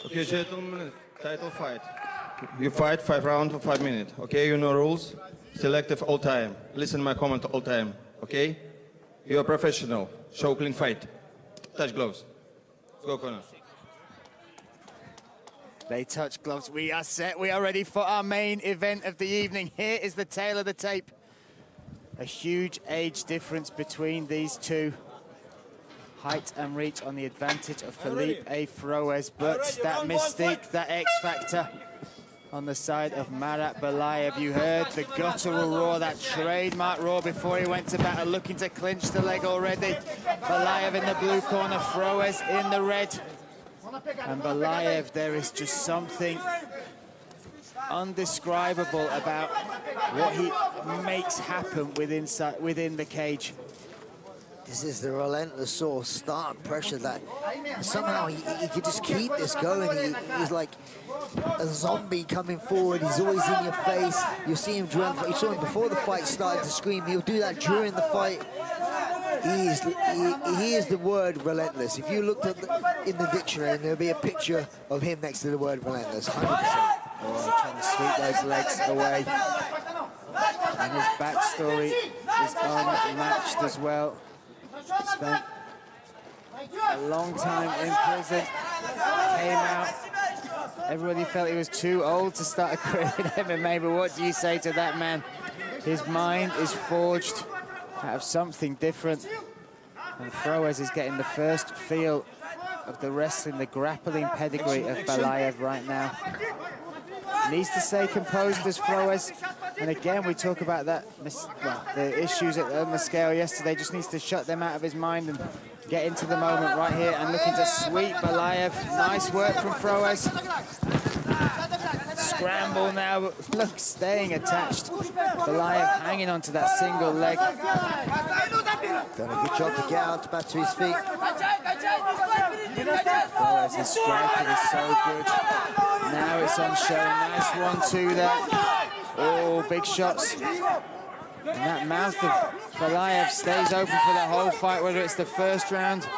Okay, gentlemen, title fight. You fight 5 rounds or 5 minutes. Okay, you know rules. Selective all time. Listen to my comment all time. Okay? You're a professional. Show clean fight. Touch gloves. Let's go, corner. They touch gloves. We are set. We are ready for our main event of the evening. Here is the tail of the tape. A huge age difference between these two. Height and reach on the advantage of Felipe Froes, but that mystique, that X factor on the side of Marat Balaev. You heard the guttural roar, that trademark roar before he went to battle, looking to clinch the leg already. Balaev in the blue corner, Froes in the red. And Balaev, there is just something undescribable about what he makes happen within the cage. This is the relentless sort of start pressure that somehow he could just keep this going. He's like a zombie coming forward. He's always in your face. You see him during, you saw him before the fight started to scream. He'll do that during the fight. He is the word relentless. If you looked at in the dictionary, there'll be a picture of him next to the word relentless, 100%. Oh, trying to sweep those legs away. And his backstory is unmatched as well. Spent a long time in prison, came out. Everybody felt he was too old to start a career in MMA, but what do you say to that man? His mind is forged out of something different. And Froes is getting the first feel of the wrestling, the grappling pedigree of Balaev right now. Needs to stay composed as Froes. And again, we talk about that, the issues on the scale yesterday, just needs to shut them out of his mind and get into the moment right here and looking to sweep Balaev. Nice work from Froes. Scramble now, but look, staying attached. Balaev hanging onto that single leg. Done a good job to get out back to his feet. Froes' striking is so good. Now it's on show. Nice 1-2 there. Oh, big shots. And that mouth of Balaev stays open for the whole fight, whether it's the first round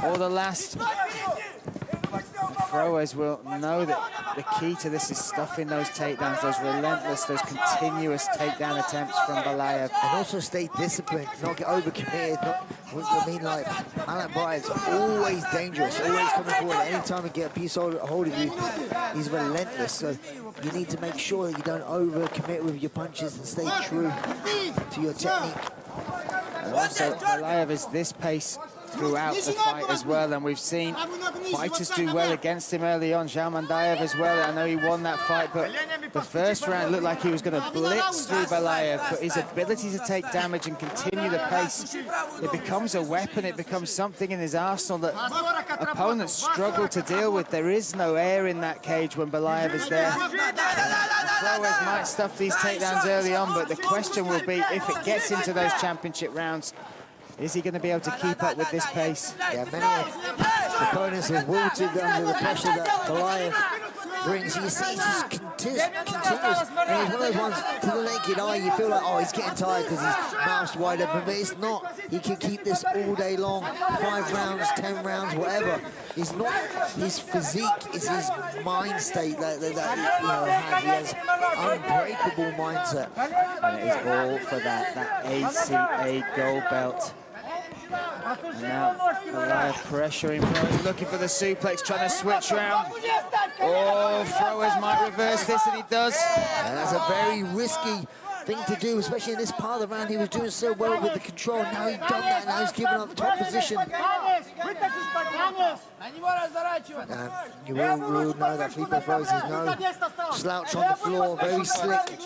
or the last. Froes will know that the key to this is stuffing those takedowns, those relentless, those continuous takedown attempts from Balaev. And also stay disciplined, not get overcommitted. I mean, like, Marat Balaev's always dangerous, always coming forward. Anytime he gets a piece of hold of you, he's relentless. So you need to make sure that you don't overcommit with your punches and stay true to your technique. And also, Balaev is this pace throughout the fight as well, and we've seen fighters do well against him early on. Mandaev as well. I know he won that fight, but the first round looked like he was going to blitz through Balaev, but his ability to take damage and continue the pace, it becomes a weapon, it becomes something in his arsenal that opponents struggle to deal with. There is no air in that cage when Balaev is there. Froes might stuff these takedowns early on, but the question will be, if it gets into those championship rounds, is he going to be able to keep up with this pace? Yeah, many opponents have wilted under the pressure that Balaev brings. He's just continuous. And he's one of those ones, to the naked eye, you feel like, oh, he's getting tired because his mouth's wide open, but it's not. He can keep this all day long, 5 rounds, 10 rounds, whatever. It's not his physique, it's his mind state that he has. He has unbreakable mindset. And it is all for that ACA gold belt. And now Balaev pressuring Froes, looking for the suplex, trying to switch around. Oh, Froes might reverse this, and he does. And that's a very risky thing to do, especially in this part of the round. He was doing so well with the control. Now he's done that, now he's given up top position. You will know that Felipe Froes is no slouch on the floor, very slick.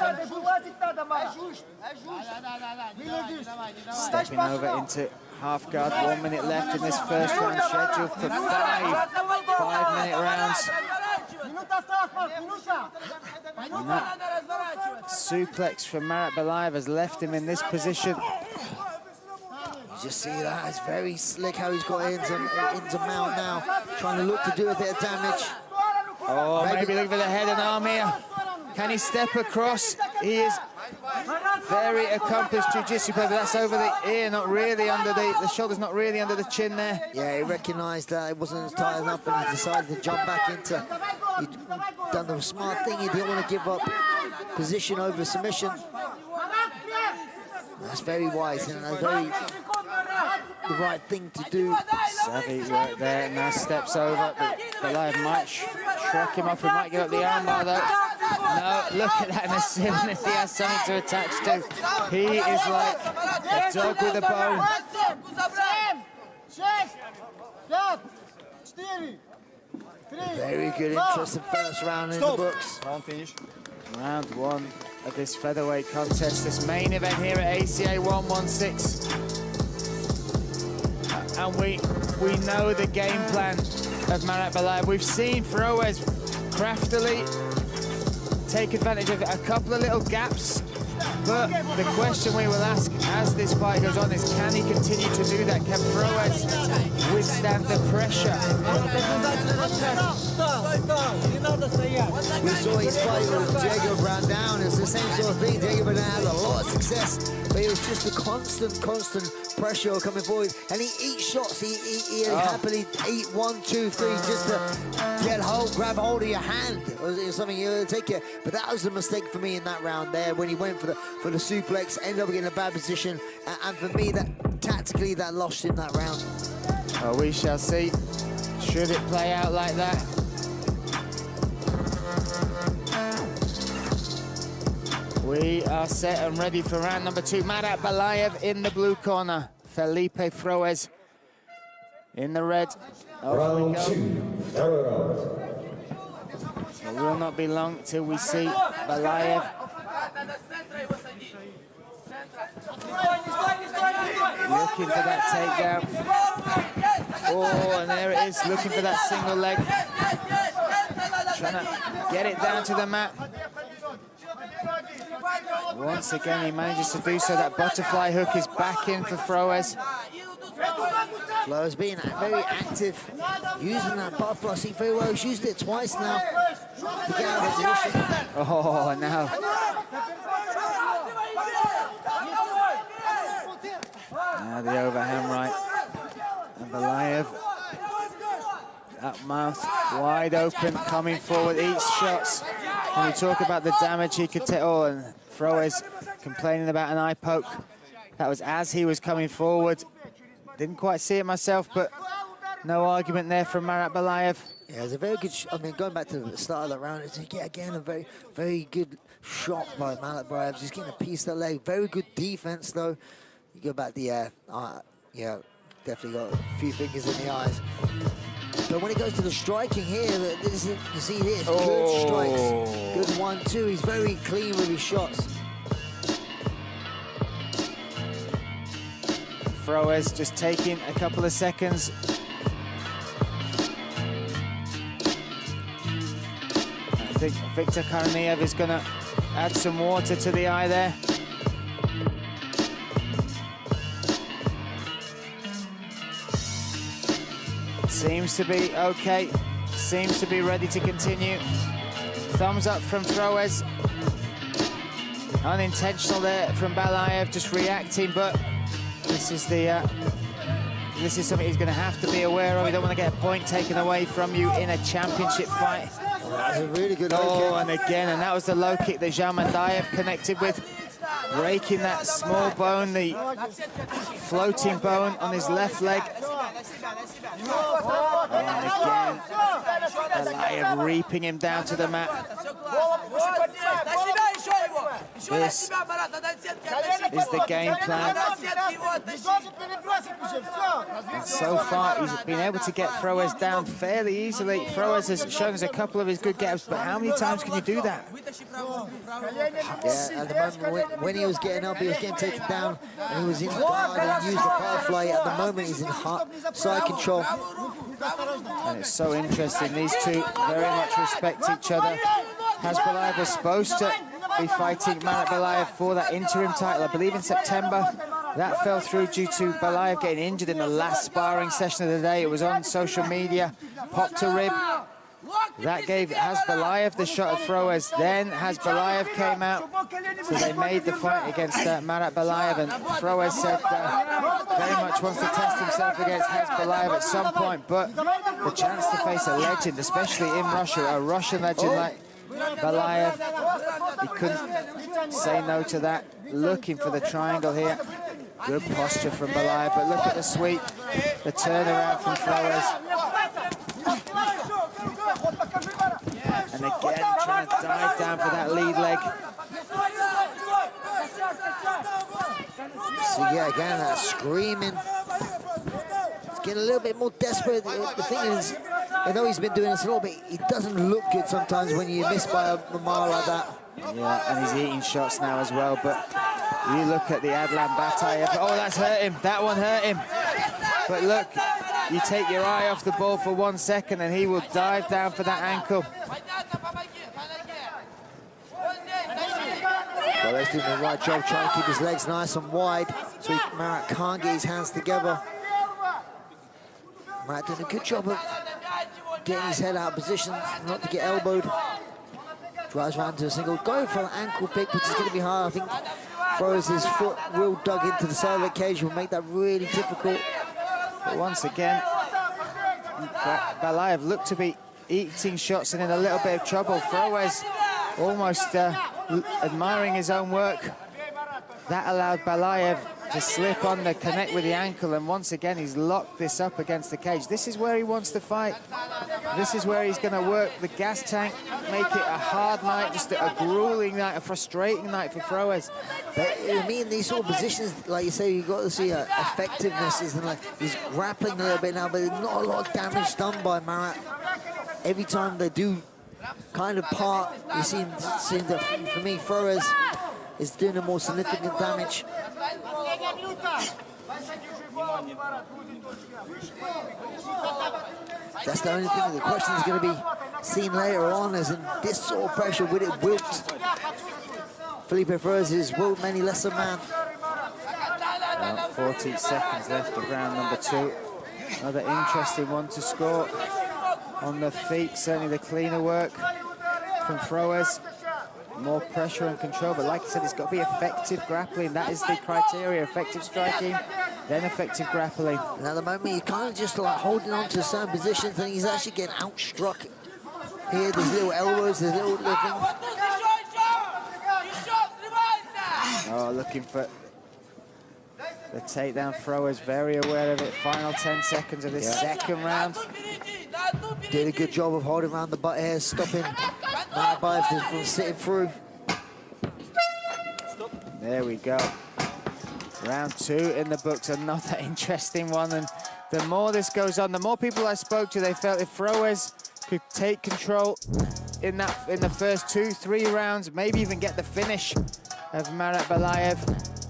Stepping over into half guard, 1 minute left in this first round, scheduled for 5-minute rounds. And that suplex from Marat Balaev has left him in this position. You just see that, it's very slick how he's got into mount now, trying to look to do a bit of damage. Oh, maybe looking for the head and arm here. Can he step across? He is very accomplished jiu-jitsu player, but that's over the ear, not really under the shoulder's not really under the chin there. Yeah, he recognised that it wasn't as tight enough, and he decided to jump back into. He'd done the smart thing. He didn't want to give up position over submission. That's very wise and the right thing to do. Savvy work there, now steps over, but Balaev might shrug him off. He might give up the armbar though. No, look at that, and as soon as he has something to attach to, he is like a dog with a bone. Very good, interesting first round in the books. Round finish. Round one of this featherweight contest, this main event here at ACA 116. And we know the game plan of Marat Balaev. We've seen Froes craftily take advantage of a couple of little gaps, but the question we will ask as this fight goes on is, can he continue to do that? Can Froes withstand the pressure? We saw his fight with Diego Brandão. It's the same sort of thing. Diego Brandão had a lot of success, but it was just the constant pressure coming forward, and he eats shots. He happily eat 1, 2, 3 just to grab hold of your hand or something. He'll take it. But that was a mistake for me in that round there when he went for the suplex, ended up getting a bad position, and for me that tactically that lost him that round. Well, we shall see. Should it play out like that? We are set and ready for round number 2. Marat Balaev in the blue corner. Felipe Froes in the red. Round 2, third round. It will not be long till we see Balaev looking for that takedown. Oh, and there it is, looking for that single leg. Trying to get it down to the mat. Once again, he manages to do so. That butterfly hook is back in for Froes. Froes being very active, using that butterfly. I see very well. He's used it twice now to get out of position. Oh, now. Now the overhand right. And Balaev, that mouth wide open, coming forward, eats shots. When we talk about the damage he could take, oh, and Froes complaining about an eye poke. That was as he was coming forward. Didn't quite see it myself, but no argument there from Marat Balaev. Yeah, it's a very good, I mean, going back to the start of the round, it's again a very, very good shot by Marat Balaev. Just getting a piece of the leg. Very good defense, though. You go back the, yeah, definitely got a few fingers in the eyes. But when it goes to the striking here, you see this, good strikes, good 1-2. He's very clean with his shots. Froes just taking a couple of seconds. I think Victor Karaniev is going to add some water to the eye there. Seems to be okay, seems to be ready to continue. Thumbs up from Froes. Unintentional there from Balaev, just reacting, but this is something he's going to have to be aware of. You don't want to get a point taken away from you in a championship fight. That's a really good low kick. kick. And that was the low kick that Jean Mandaev connected with, breaking that small bone, the floating bone on his left leg. And again, Balaev reaping him down to the mat. This is the game plan. And so far, he's been able to get Froes down fairly easily. Froes has shown us a couple of his good gaps, but how many times can you do that? Yeah, at the moment, when he was getting up, he was getting taken down, and he was in guard and used the butterfly. At the moment, he's in side control. And it's so interesting. These two very much respect each other. Has Balaev was supposed to be fighting Marat Balaev for that interim title, I believe in September. That fell through due to Balaev getting injured in the last sparring session of the day. It was on social media, popped a rib. That gave Balaev the shot at Froes. Then Balaev came out, so they made the fight against Marat Balaev, and Froes said very much wants to test himself against Balaev at some point, but the chance to face a legend, especially in Russia, a Russian legend like Balaev, he couldn't say no to that. Looking for the triangle here. Good posture from Balaev, but look at the sweep, the turnaround from Froes. And again, trying to dive down for that lead leg. So yeah, again, that screaming. It's getting a little bit more desperate. The thing is, I know he's been doing this a little bit. He doesn't look good sometimes when you miss by a mile like that. Yeah, and he's eating shots now as well, but you look at the Adlan Bataev. Oh, that's hurt him. That one hurt him. But look, you take your eye off the ball for 1 second and he will dive down for that ankle. Well, he's doing the right job trying to keep his legs nice and wide so Marat can't get his hands together. Marat doing a good job of getting his head out of position, not to get elbowed. Drives round to a single, going for an ankle pick, which is going to be hard. I think Froes' foot real dug into the side of the cage will make that really difficult. But once again, Balaev looked to be eating shots and in a little bit of trouble. Froes almost admiring his own work. That allowed Balaev to slip on the connect with the ankle, and once again he's locked this up against the cage. This is where he wants to fight. This is where he's going to work the gas tank, make it a hard night, just a grueling night, a frustrating night for Froes. But I mean, these sort of positions, like you say, you've got to see effectiveness. Isn't like he's grappling a little bit now, but there's not a lot of damage done by Marat. Every time they do kind of part, you seem that for me, Froes is doing the more significant damage. That's the only thing. The question is going to be seen later on, as in this sort of pressure, will it wilt Felipe Froes is wilt many lesser man. 40 seconds left of round number 2. Another interesting one to score on the feet. Certainly the cleaner work from Froes. More pressure and control, but like I said, it's got to be effective grappling. That is the criteria: effective striking, then effective grappling. And at the moment, you're kind of just like holding on to certain positions, and he's actually getting outstruck. Here, there's little elbows, there's little things. Oh, looking for the takedown. Froes very aware of it. Final 10 seconds of this second round. Did a good job of holding around the butt here, stopping Balaev from sitting through. There we go. Round 2 in the books. Another interesting one. And the more this goes on, the more people I spoke to, they felt if Froes could take control in the first 2-3 rounds, maybe even get the finish of Marat Balaev,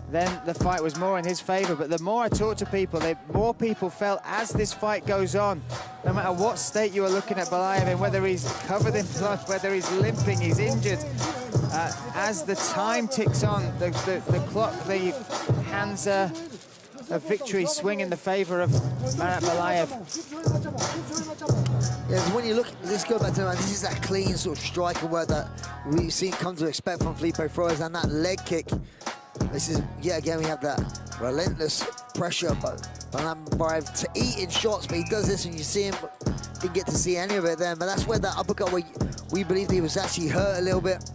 then the fight was more in his favor. But the more I talked to people, the more people felt as this fight goes on, no matter what state you are looking at Balaev in, whether he's covered in blood, whether he's limping, he's injured, as the time ticks on, the clock, the hands of victory swing in the favor of Marat Balaev. Yeah, when you look, let's go back to that. This is that clean sort of striker work that we've seen come to expect from Felipe Froes, and that leg kick. This is, yeah, again, we have that relentless pressure, but Balaev to eating shots, but he does this and you see him, but didn't get to see any of it then. But that's where that uppercut, where we believed he was actually hurt a little bit.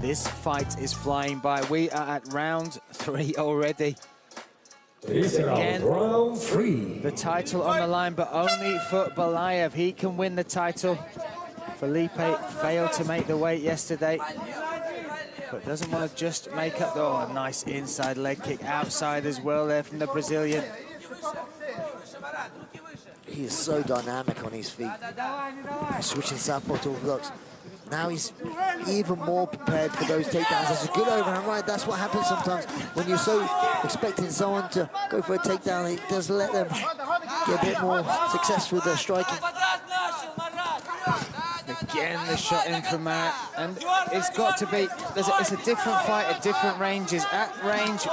This fight is flying by. We are at round 3 already. Again, round 3. the title on the line, but only for Balaev. He can win the title. Felipe failed to make the weight yesterday, but doesn't want to just make up. Oh, a nice inside leg kick outside as well there from the Brazilian. He is so dynamic on his feet. Switching southpaw to orthodox. Now he's even more prepared for those takedowns. That's a good overhand right. That's what happens sometimes when you're so expecting someone to go for a takedown. It does let them get a bit more success with their striking. Again, the shot in from Marat, and it's got to be, it's a different fight at different ranges. At range,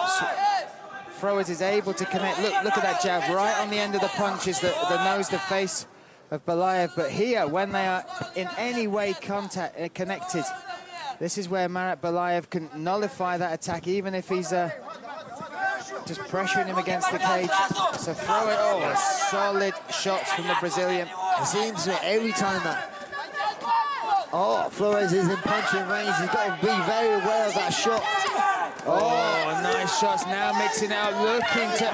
Froes is able to connect. Look at that jab right on the end of the punches, the nose, the face of Balaev. But here, when they are in any way connected, this is where Marat Balaev can nullify that attack, even if he's just pressuring him against the cage. So Froes, solid shots from the Brazilian. It seems that every time that Froes is in punching range, he's got to be very aware of that shot. Nice shots now, mixing out, looking to...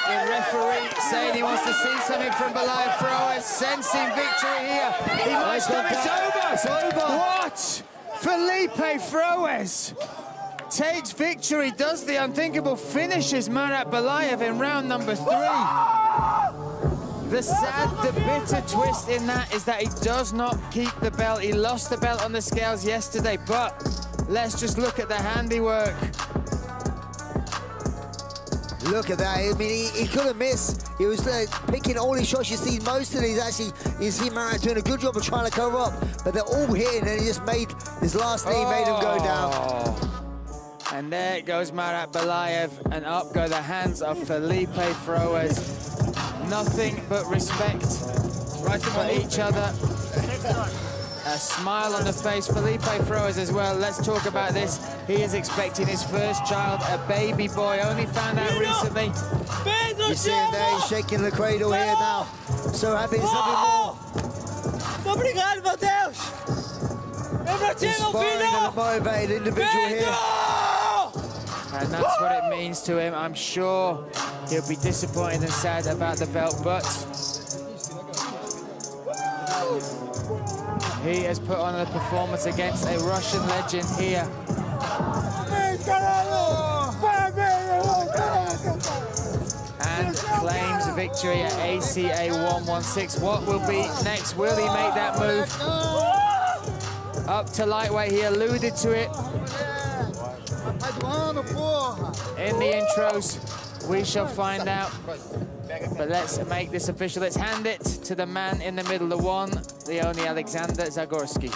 the referee saying he wants to see something from Balaev. Froes sensing victory here. He might stop. It's over! It's over! What? Felipe Froes takes victory, does the unthinkable, finishes Marat Balaev in round number 3. The sad, the bitter twist in that is that he does not keep the belt. He lost the belt on the scales yesterday, but let's just look at the handiwork. Look at that. I mean, he couldn't miss. He was picking all his shots. You see most of these actually, you see Marat doing a good job of trying to cover up, but they're all hitting, and he just made his last knee made him go down. And there goes Marat Balaev, and up go the hands of Felipe Froes. Nothing but respect for each other. A smile on the face, Felipe Froes as well. Let's talk about this. He is expecting his first child, a baby boy, only found out recently. You see him there, he's shaking the cradle here now. So happy there's something more. Obrigado, meu Deus! Inspiring and a motivated individual here. And that's what it means to him. I'm sure he'll be disappointed and sad about the belt, but he has put on a performance against a Russian legend here. And claims victory at ACA 116. What will be next? Will he make that move up to lightweight? He alluded to it in the intros. We shall find out. But let's make this official. Let's hand it to the man in the middle, the one, the only Alexander Zagorski.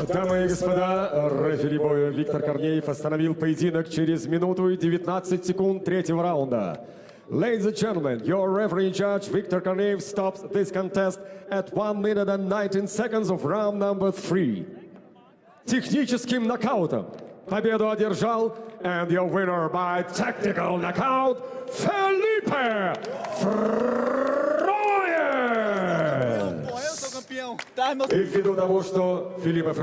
Дамы и господа, рефери боя Виктор Корнеев остановил поединок через минуту и 19 секунд третьего раунда. Ladies and gentlemen, your referee judge Victor Korneev stops this contest at 1 minute and 19 seconds of round number 3. Техническим нокаутом победу одержал, and your winner by tactical knockout, Felipe Froes! Eu sou campeão, tá, meu... И ввиду того, что Филиппа